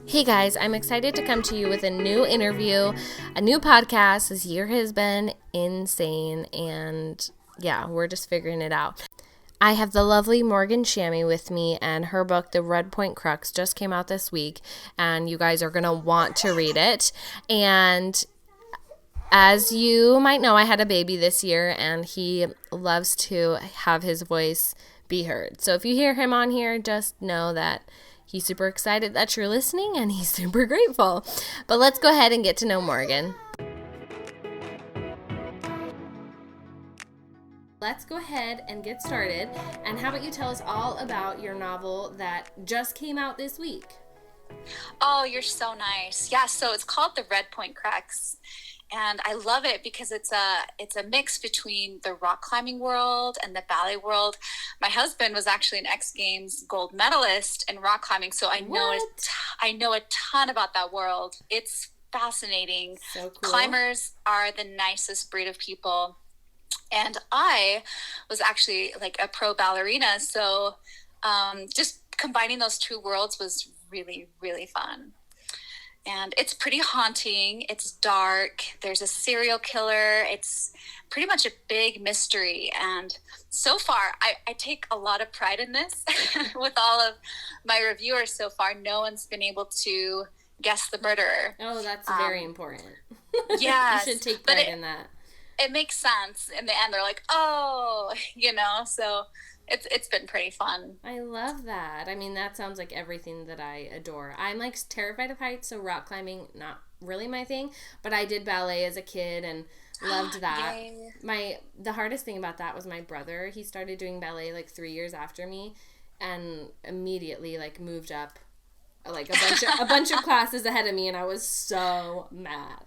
Hey guys, I'm excited to come to you with a new interview, a new podcast. This year has been insane, and yeah, we're just figuring it out. I have the lovely Morgan Shamy with me, and her book, The Redpoint Crux, just came out this week, and you guys are going to want to read it. And as you might know, I had a baby this year, and he loves to have his voice be heard. So if you hear him on here, just know that he's super excited that you're listening, and he's super grateful. But let's go ahead and get to know Morgan. Let's go ahead and get started. And how about you tell us all about your novel that just came out this week? Oh, you're so nice. Yeah, so it's called The Redpoint Crux. And I love it because it's a mix between the rock climbing world and the ballet world. My husband was actually an X Games gold medalist in rock climbing, so I know a ton about that world. It's fascinating. So cool. Climbers are the nicest breed of people. And I was actually like a pro ballerina, so just combining those two worlds was really, really fun. And it's pretty haunting. It's dark. There's a serial killer. It's pretty much a big mystery. And so far, I take a lot of pride in this. With all of my reviewers so far, no one's been able to guess the murderer. Oh, that's very important. Yes. You should take pride in that. It makes sense. In the end, they're like, oh, so it's been pretty fun. I love that. I mean, that sounds like everything that I adore. I'm like terrified of heights, so rock climbing, not really my thing, but I did ballet as a kid and loved that. The hardest thing about that was my brother. He started doing ballet like 3 years after me and immediately like moved up like a bunch of classes ahead of me, and I was so mad.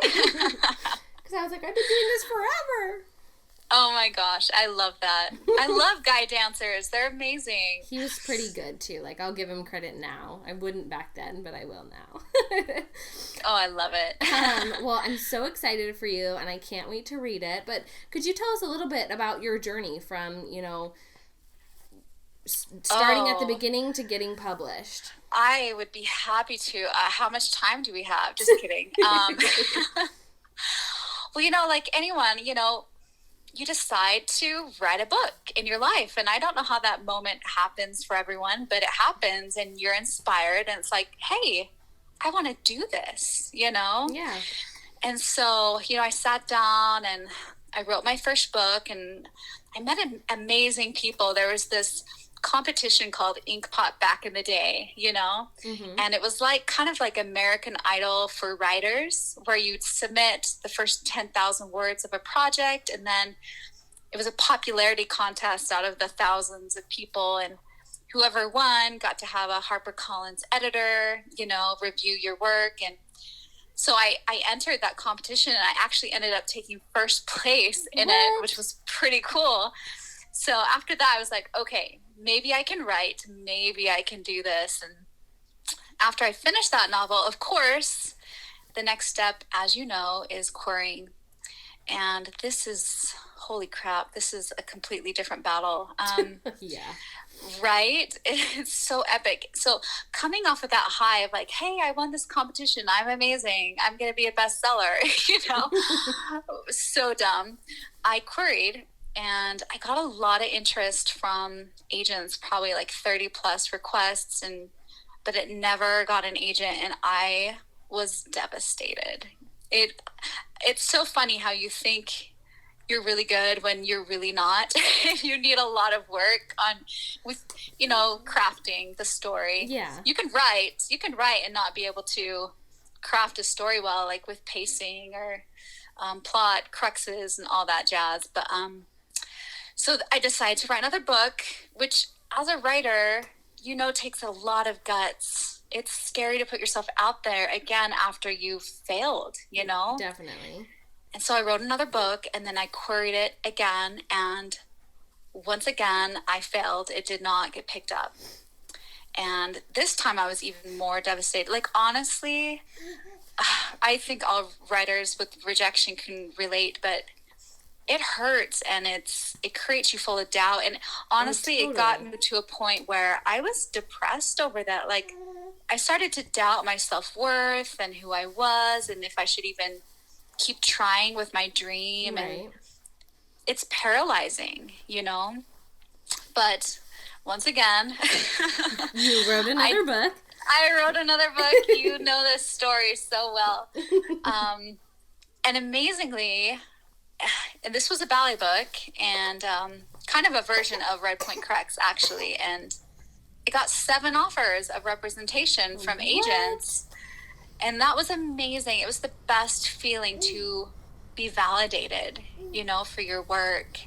Because I was like, I've been doing this forever. Oh my gosh, I love that. I love guy dancers. They're amazing. He was pretty good too. Like, I'll give him credit now. I wouldn't back then, but I will now. Oh, I love it. Well, I'm so excited for you, and I can't wait to read it. But could you tell us a little bit about your journey from, starting at the beginning to getting published? I would be happy to. How much time do we have? Just kidding. Well, like anyone, you decide to write a book in your life. And I don't know how that moment happens for everyone, but it happens and you're inspired and it's like, hey, I want to do this, Yeah. And so, I sat down and I wrote my first book and I met amazing people. There was this competition called Inkpot back in the day, Mm-hmm. and it was like kind of like American Idol for writers, where you'd submit the first 10,000 words of a project, and then it was a popularity contest out of the thousands of people, and whoever won got to have a HarperCollins editor, review your work. And so I entered that competition, and I actually ended up taking first place in it, which was pretty cool. So after that, I was like, okay, maybe I can write, maybe I can do this. And after I finished that novel, of course, the next step, as you know, is querying. And this is, holy crap, this is a completely different battle. Yeah. Right? It's so epic. So coming off of that high of like, hey, I won this competition. I'm amazing. I'm going to be a bestseller, so dumb. I queried. And I got a lot of interest from agents, probably like 30 plus requests, but it never got an agent, and I was devastated. It's so funny how you think you're really good when you're really not. You need a lot of work with crafting the story. Yeah. You can write and not be able to craft a story well, like with pacing or plot, cruxes and all that jazz. But so I decided to write another book, which as a writer, takes a lot of guts. It's scary to put yourself out there again after you've failed, Definitely. And so I wrote another book, and then I queried it again. And once again, I failed. It did not get picked up. And this time I was even more devastated. Like, honestly, I think all writers with rejection can relate, but it hurts, and it creates you full of doubt. And honestly, totally. It got me to a point where I was depressed over that. Like, I started to doubt my self-worth and who I was and if I should even keep trying with my dream. Right. And it's paralyzing, But once again, you wrote another book. I wrote another book. You know this story so well. And amazingly, and this was a ballet book and kind of a version of Redpoint Crux, actually. And it got 7 offers of representation from agents. And that was amazing. It was the best feeling to be validated, for your work.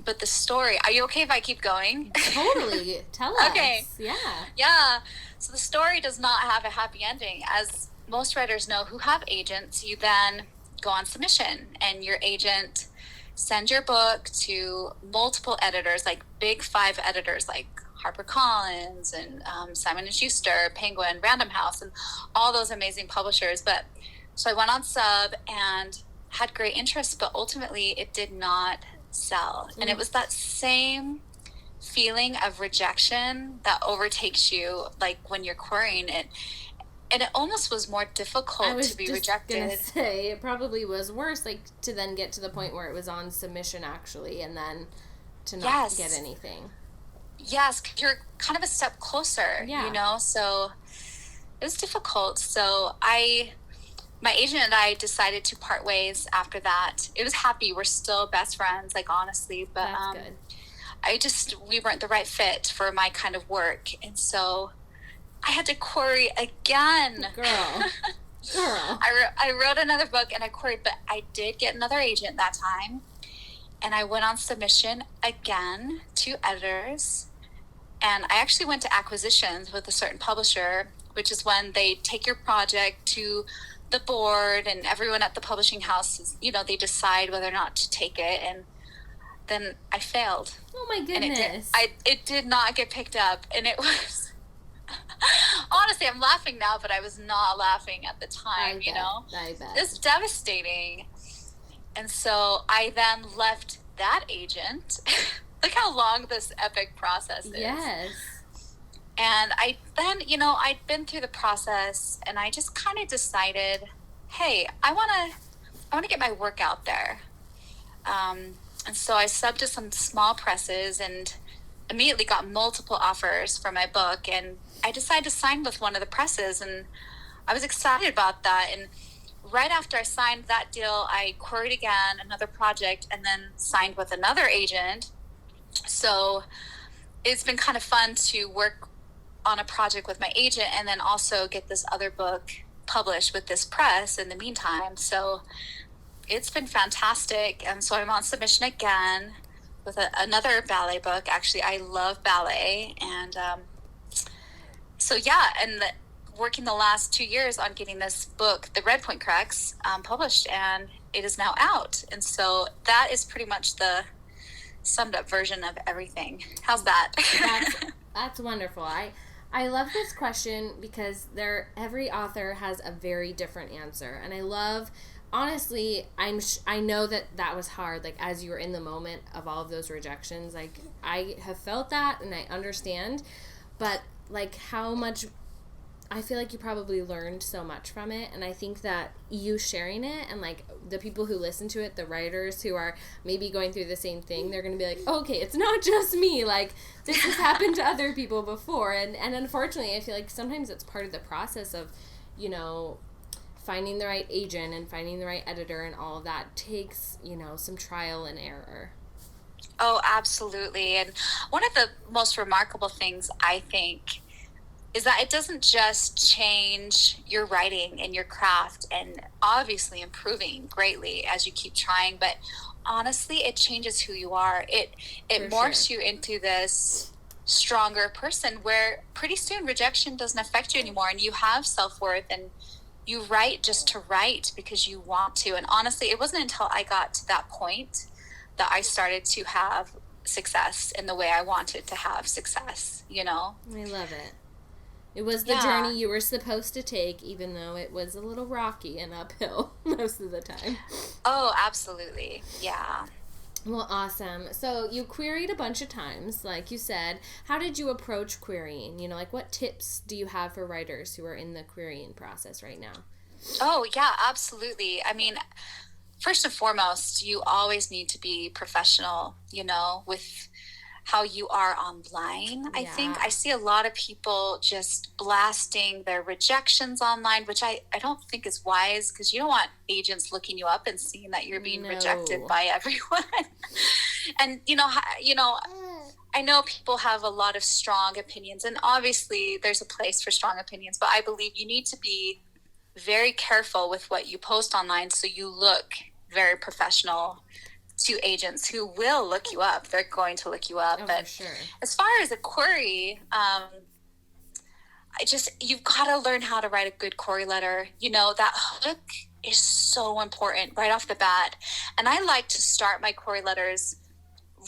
But the story, are you okay if I keep going? Totally. Tell us. Okay. Yeah. So the story does not have a happy ending. As most writers know who have agents, you then go on submission and your agent sends your book to multiple editors, like big 5 editors like HarperCollins and Simon & Schuster, Penguin, Random House, and all those amazing publishers. So I went on sub and had great interest, but ultimately it did not sell. And it was that same feeling of rejection that overtakes you, like when you're querying it. And it almost was more difficult to be rejected. I was just going to say, it probably was worse, like, to then get to the point where it was on submission, actually, and then to not get anything. Yes, 'cause you're kind of a step closer, So it was difficult. So my agent and I decided to part ways after that. It was happy. We're still best friends, like, honestly. But that's good. We weren't the right fit for my kind of work. And so I had to query again. Girl. I wrote another book and I queried, but I did get another agent that time. And I went on submission again to editors. And I actually went to acquisitions with a certain publisher, which is when they take your project to the board and everyone at the publishing house is, they decide whether or not to take it. And then I failed. Oh my goodness. And it did not get picked up. And it was, honestly, I'm laughing now, but I was not laughing at the time, I bet. It's devastating. And so I then left that agent. Look how long this epic process is. Yes. And I then, I'd been through the process and I just kind of decided, hey, I want to get my work out there. And so I subbed to some small presses and immediately got multiple offers for my book. And I decided to sign with one of the presses and I was excited about that. And right after I signed that deal, I queried again another project and then signed with another agent. So it's been kind of fun to work on a project with my agent and then also get this other book published with this press in the meantime. So it's been fantastic. And so I'm on submission again with another ballet book. Actually, I love ballet. And working the last 2 years on getting this book, the Redpoint Crux, published, and it is now out. And so that is pretty much the summed up version of everything. How's that? That's wonderful. I love this question because every author has a very different answer, and I love, honestly, I know that was hard, like, as you were in the moment of all of those rejections. Like, I have felt that and I understand, but like how much I feel like you probably learned so much from it, and I think that you sharing it and like the people who listen to it, the writers who are maybe going through the same thing, they're going to be like, oh, okay, it's not just me, like this has happened to other people before, and unfortunately I feel like sometimes it's part of the process of, finding the right agent and finding the right editor, and all of that takes, some trial and error. Oh, absolutely. And one of the most remarkable things, I think, is that it doesn't just change your writing and your craft, and obviously improving greatly as you keep trying, but honestly, it changes who you are. It morphs you into this stronger person where pretty soon rejection doesn't affect you anymore, and you have self-worth, and you write just to write because you want to. And honestly, it wasn't until I got to that point that I started to have success in the way I wanted to have success, I love it. It was the journey you were supposed to take, even though it was a little rocky and uphill most of the time. Oh, absolutely. Yeah. Well, awesome. So you queried a bunch of times, like you said. How did you approach querying? You know, like what tips do you have for writers who are in the querying process right now? Oh, yeah, absolutely. I mean, first and foremost, you always need to be professional, with how you are online. I think Yeah. I see a lot of people just blasting their rejections online, which I don't think is wise, because you don't want agents looking you up and seeing that you're being rejected No. by everyone. And I know people have a lot of strong opinions, and obviously there's a place for strong opinions, but I believe you need to be very careful with what you post online so you look very professional to agents who will look you up. They're going to look you up. Oh, for But sure. as far as a query, you've got to learn how to write a good query letter. That hook is so important right off the bat. And I like to start my query letters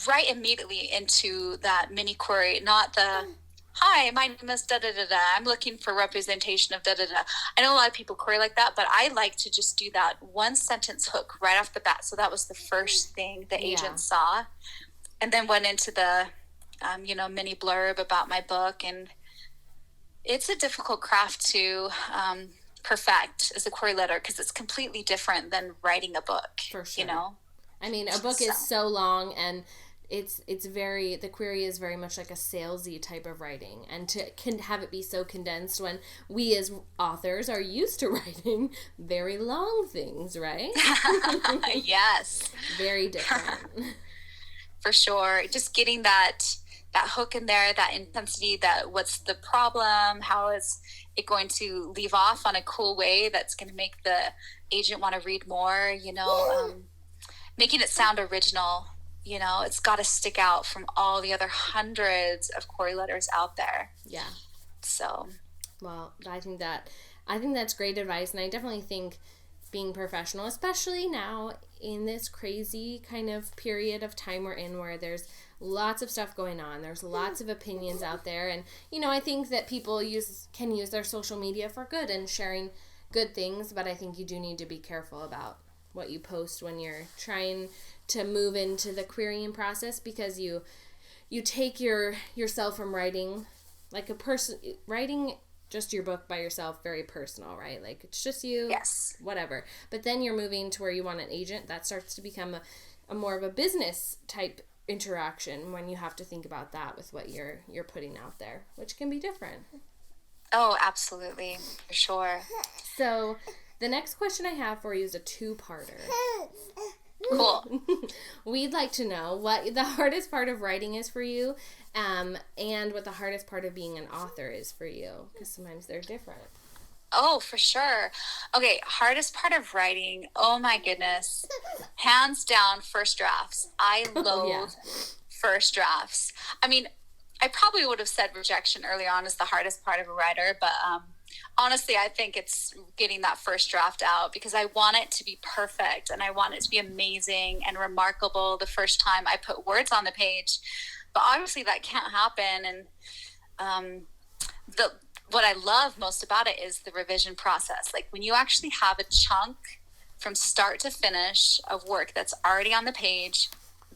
right immediately into that mini query, not the "Hi, my name is da da da da. I'm looking for representation of da da da." I know a lot of people query like that, but I like to just do that one sentence hook right off the bat. So that was the first thing the agent saw, and then went into the mini blurb about my book. And it's a difficult craft to perfect as a query letter, because it's completely different than writing a book. For sure. I mean, a book is so long, and it's very, the query is very much like a salesy type of writing, and to have it be so condensed when we as authors are used to writing very long things, right? Yes, Very different. for sure. Just getting that hook in there, that intensity, that what's the problem, how is it going to leave off on a cool way that's going to make the agent want to read more, making it sound original. It's got to stick out from all the other hundreds of query letters out there. Yeah. So, well, I think that's great advice, and I definitely think being professional, especially now in this crazy kind of period of time we're in, where there's lots of stuff going on, there's lots of opinions out there, and I think that people can use their social media for good and sharing good things, but I think you do need to be careful about what you post when you're trying to move into the querying process, because you take yourself from writing like a person, writing just your book by yourself, very personal, right? Like it's just you, yes, whatever. But then you're moving to where you want an agent. That starts to become a more of a business type interaction, when you have to think about that with what you're putting out there, which can be different. Oh, absolutely, for sure. So the next question I have for you is a two-parter. Cool. We'd like to know what the hardest part of writing is for you, and what the hardest part of being an author is for you, because sometimes they're different. Oh, for sure. Okay, hardest part of writing, oh my goodness. Hands down, first drafts. I loathe first drafts. I mean, I probably would have said rejection early on is the hardest part of a writer, but honestly, I think it's getting that first draft out, because I want it to be perfect, and I want it to be amazing and remarkable the first time I put words on the page. But obviously that can't happen. And what I love most about it is the revision process. Like when you actually have a chunk from start to finish of work that's already on the page,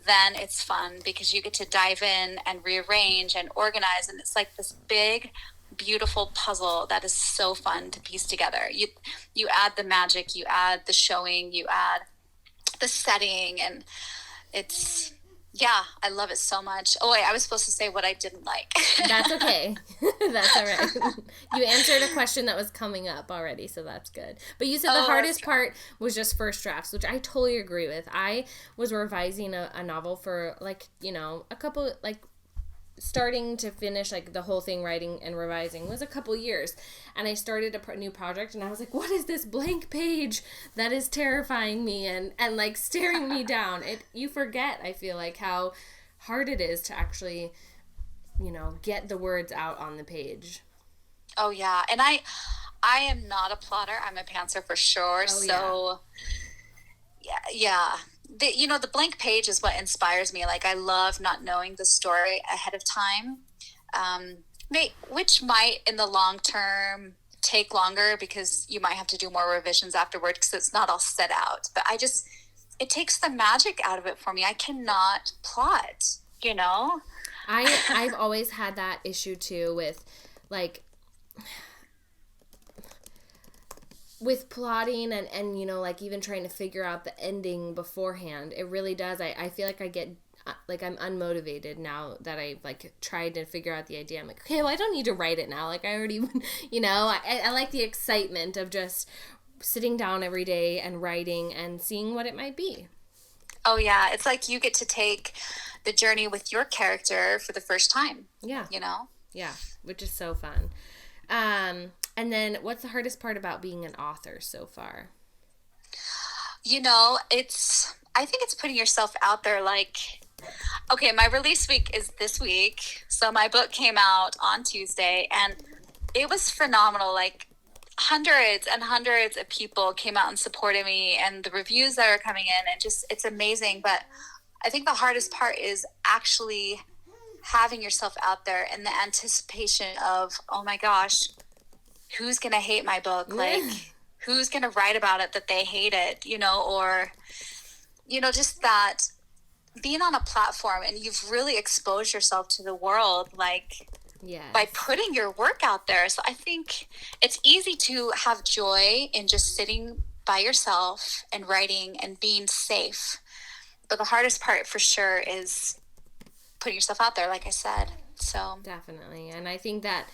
then it's fun, because you get to dive in and rearrange and organize. And it's like this big, beautiful puzzle that is so fun to piece together. You add the magic, you add the showing, you add the setting, and it's... yeah, I love it so much. Oh, wait, I was supposed to say what I didn't like. That's okay. That's all right. You answered a question that was coming up already, so that's good. But you said the hardest part was just first drafts, which I totally agree with. I was revising a novel for, a couple, starting to finish, the whole thing, writing and revising, was a couple years. And I started a new project, and I was like, what is this blank page that is terrifying me and staring me down? You forget, I feel like, how hard it is to actually, get the words out on the page. Oh, yeah. And I am not a plotter. I'm a pantser for sure. Oh, so, yeah. The blank page is what inspires me. Like, I love not knowing the story ahead of time, which might in the long term take longer, because you might have to do more revisions afterward, because it's not all set out. But it takes the magic out of it for me. I cannot plot, you know? I've always had that issue too with like with plotting and you know, like even trying to figure out the ending beforehand. It really does. I feel like I get like I'm unmotivated now that I've like tried to figure out the idea. I'm like, okay, well I don't need to write it now. Like I already, you know, I like the excitement of just sitting down every day and writing and seeing what it might be. Oh yeah, it's like you get to take the journey with your character for the first time. Yeah. You know? Yeah, which is so fun. And then what's the hardest part about being an author so far? You know, I think it's putting yourself out there. Like, okay, my release week is this week. So my book came out on Tuesday and it was phenomenal. Like, hundreds and hundreds of people came out and supported me, and the reviews that are coming in, and just, it's amazing. But I think the hardest part is actually having yourself out there and the anticipation of, oh my gosh, who's going to hate my book? Like, who's going to write about it that they hate it, you know, or, you know, just that being on a platform and you've really exposed yourself to the world, like, Yes. by putting your work out there. So I think it's easy to have joy in just sitting by yourself and writing and being safe. But the hardest part for sure is putting yourself out there, like I said. So Definitely. And I think that,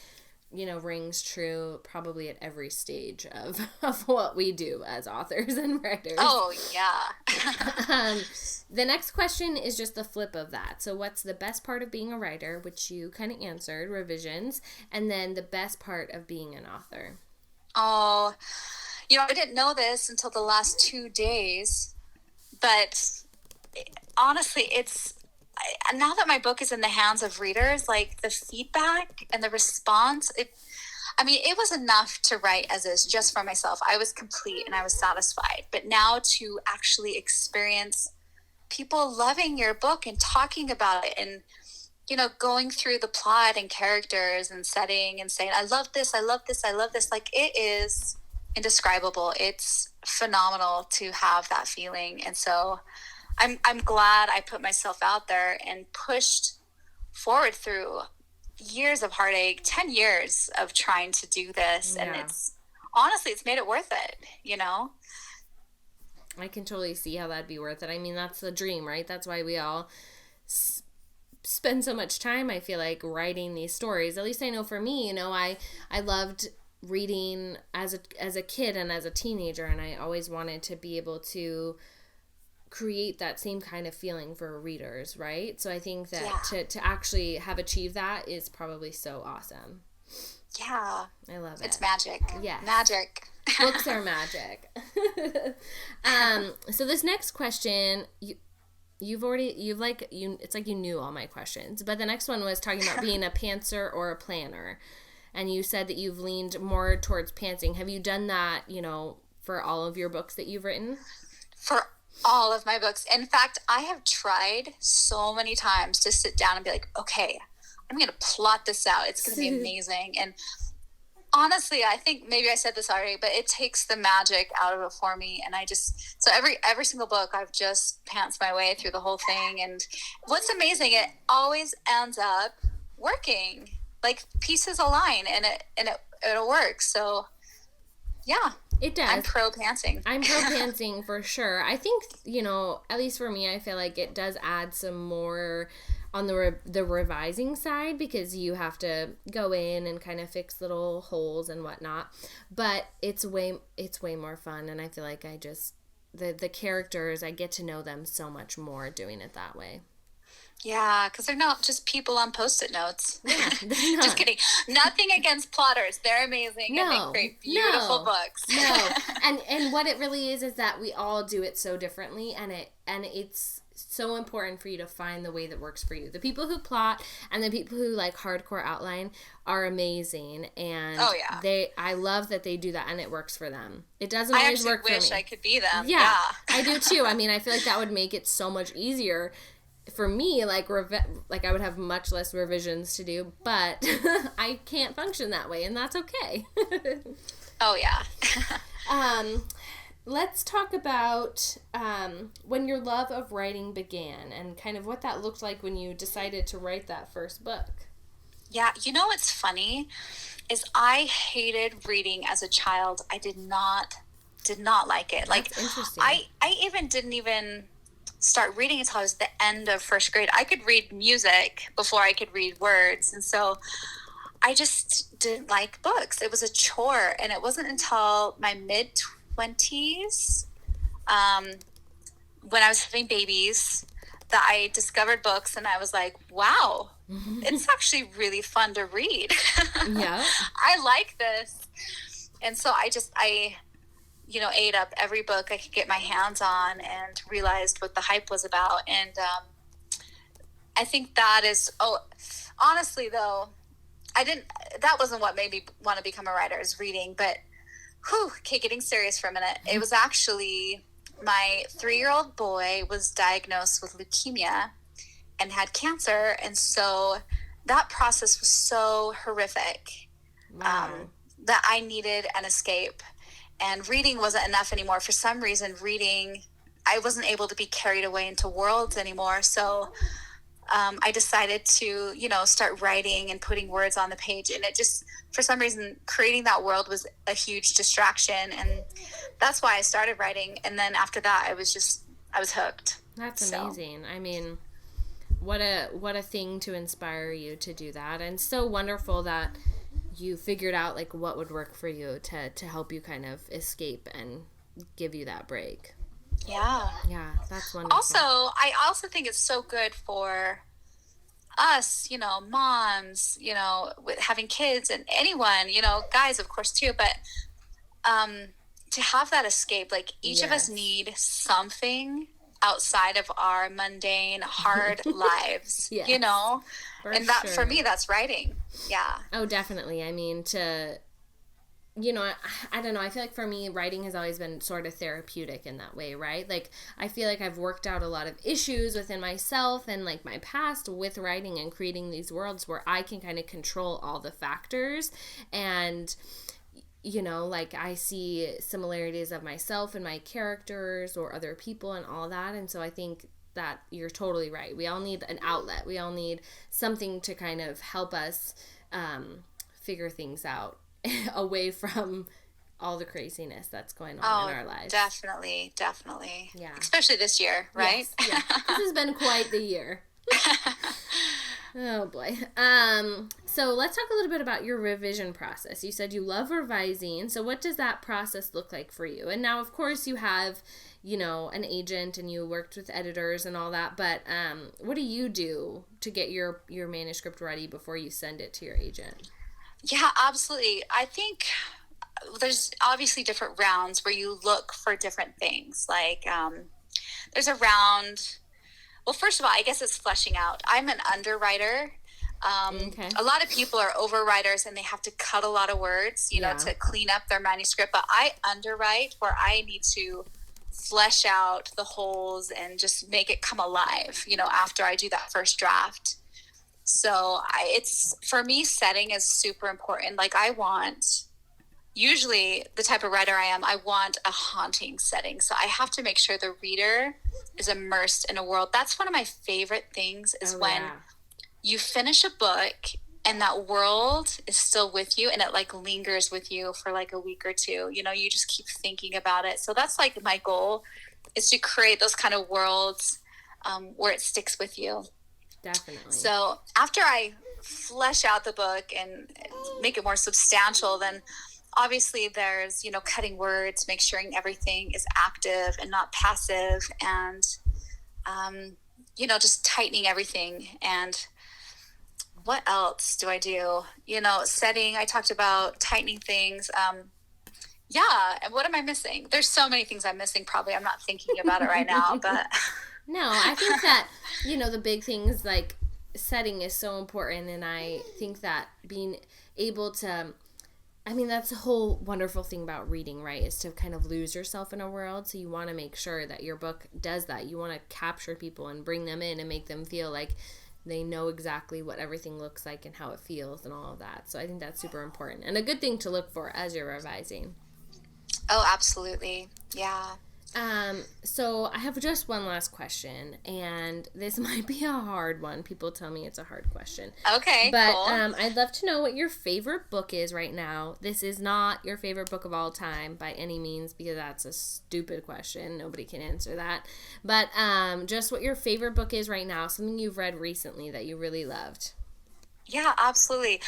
you know, rings true probably at every stage of what we do as authors and writers. Oh, yeah. The next question is just the flip of that. So what's the best part of being a writer, which you kind of answered, revisions, and then the best part of being an author? Oh, you know, I didn't know this until the last 2 days, but honestly, now that my book is in the hands of readers, like the feedback and the response, it was enough to write as is just for myself. I was complete and I was satisfied. But now to actually experience people loving your book and talking about it and, you know, going through the plot and characters and setting and saying, I love this, I love this, I love this. Like, it is indescribable. It's phenomenal to have that feeling. And so I'm glad I put myself out there and pushed forward through years of heartache, 10 years of trying to do this. Yeah. And it's made it worth it, you know? I can totally see how that'd be worth it. I mean, that's the dream, right? That's why we all spend so much time, I feel like, writing these stories. At least I know for me, you know, I loved reading as a kid and as a teenager, and I always wanted to be able to create that same kind of feeling for readers, right? So I think that to actually have achieved that is probably so awesome. Yeah. I love it. It's magic. Yeah. Magic. Books are magic. So this next question, it's like you knew all my questions, but the next one was talking about being a pantser or a planner. And you said that you've leaned more towards pantsing. Have you done that, you know, for all of your books that you've written? For all of my books. In fact, I have tried so many times to sit down and be like, okay, I'm going to plot this out. It's going to be amazing. And honestly, I think maybe I said this already, but it takes the magic out of it for me. And so every single book, I've just pantsed my way through the whole thing. And what's amazing, it always ends up working. Like, pieces align and it'll work. So yeah. It does. I'm pro pantsing. I'm pro pantsing for sure. I think, you know, at least for me, I feel like it does add some more on the revising side, because you have to go in and kind of fix little holes and whatnot. But it's way more fun, and I feel like the characters, I get to know them so much more doing it that way. Yeah, because they're not just people on Post-it notes. Yeah, just kidding. Nothing against plotters. They're amazing. No, and they create beautiful books. No. And what it really is that we all do it so differently, and it's so important for you to find the way that works for you. The people who plot and the people who like hardcore outline are amazing, and I love that they do that and it works for them. It doesn't always work for me. I wish I could be them. Yeah, I do too. I mean, I feel like that would make it so much easier for me. Like I would have much less revisions to do, but I can't function that way, and that's okay. Oh yeah. let's talk about when your love of writing began and kind of what that looked like when you decided to write that first book. Yeah, you know what's funny is I hated reading as a child. I did not like it. Like, That's interesting. I even didn't even start reading until I was at the end of first grade. I could read music before I could read words. And so I just didn't like books. It was a chore. And it wasn't until my mid-20s, when I was having babies, that I discovered books and I was like, wow, it's actually really fun to read. Yeah. I like this. And so I ate up every book I could get my hands on and realized what the hype was about. And I think that is, honestly though, that wasn't what made me want to become a writer, is reading. But, okay, getting serious for a minute. It was actually my 3-year-old boy was diagnosed with leukemia and had cancer. And so that process was so horrific. Wow. That I needed an escape. And reading wasn't enough anymore. For some reason, I wasn't able to be carried away into worlds anymore. So I decided to, start writing and putting words on the page. And it just, for some reason, creating that world was a huge distraction. And that's why I started writing. And then after that, I was hooked. That's amazing. I mean, what a thing to inspire you to do that. And so wonderful that you figured out like what would work for you to help you kind of escape and give you that break. Yeah. Yeah, that's wonderful. I also think it's so good for us, moms, with having kids, and anyone, guys, of course, too. But to have that escape, like each of us need something outside of our mundane, hard lives, yes, and that for me, that's writing. Yeah. Oh, definitely. I mean, I don't know. I feel like for me, writing has always been sort of therapeutic in that way, right? Like, I feel like I've worked out a lot of issues within myself and like my past with writing and creating these worlds where I can kind of control all the factors. And, like I see similarities of myself and my characters or other people and all that. And so I think that you're totally right. We all need an outlet. We all need something to kind of help us figure things out away from all the craziness that's going on in our lives. Definitely. Yeah. Especially this year, right? Yes, yeah. This has been quite the year. Oh boy. So let's talk a little bit about your revision process. You said you love revising. So what does that process look like for you? And now, of course, you have, an agent and you worked with editors and all that. But what do you do to get your manuscript ready before you send it to your agent? Yeah, absolutely. I think there's obviously different rounds where you look for different things. Like there's a round. Well, first of all, I guess it's fleshing out. I'm an underwriter. Okay. A lot of people are overwriters and they have to cut a lot of words, to clean up their manuscript. But I underwrite where I need to flesh out the holes and just make it come alive, after I do that first draft. So for me, setting is super important. Like usually the type of writer I am, I want a haunting setting. So I have to make sure the reader is immersed in a world. That's one of my favorite things is when you finish a book and that world is still with you and it like lingers with you for like a week or two. You just keep thinking about it. So that's like my goal, is to create those kind of worlds where it sticks with you. Definitely. So after I flesh out the book and make it more substantial, then obviously there's, cutting words, make sure everything is active and not passive, and, just tightening everything. And what else do I do? Setting, I talked about tightening things. And what am I missing? There's so many things I'm missing. Probably I'm not thinking about it right now, but... No, I think that, the big things like setting is so important. And I think that being able to, that's the whole wonderful thing about reading, right? Is to kind of lose yourself in a world. So you want to make sure that your book does that. You want to capture people and bring them in and make them feel like they know exactly what everything looks like and how it feels and all of that. So I think that's super important and a good thing to look for as you're revising. Oh, absolutely. Yeah. So I have just one last question, and this might be a hard one. People tell me it's a hard question. Okay, But cool. I'd love to know what your favorite book is right now. This is not your favorite book of all time by any means, because that's a stupid question. Nobody can answer that. But just what your favorite book is right now, something you've read recently that you really loved. Yeah, absolutely.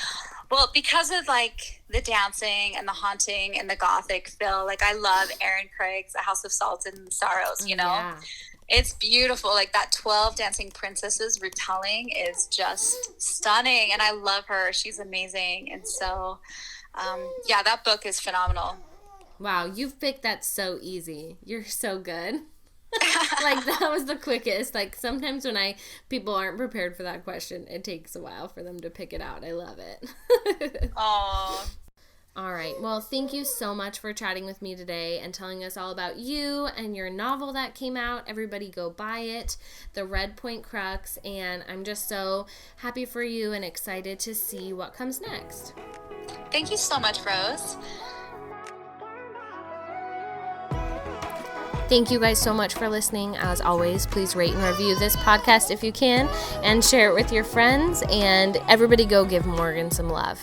Well, because of like the dancing and the haunting and the gothic feel, like I love Aaron Craig's A House of Salt and Sorrows, you know? Yeah. It's beautiful. Like that 12 Dancing Princesses retelling is just stunning. And I love her. She's amazing. And so, yeah, that book is phenomenal. Wow, you've picked that so easy. You're so good. Like that was the quickest. Like sometimes when people aren't prepared for that question, it takes a while for them to pick it out. I love it. Oh, All right. Well, thank you so much for chatting with me today and telling us all about you and your novel that came out. Everybody go buy it, The Redpoint Crux, and I'm just so happy for you and excited to see what comes next. thank you so much, Rose. Thank you guys so much for listening. As always, please rate and review this podcast if you can and share it with your friends. And everybody go give Morgan some love.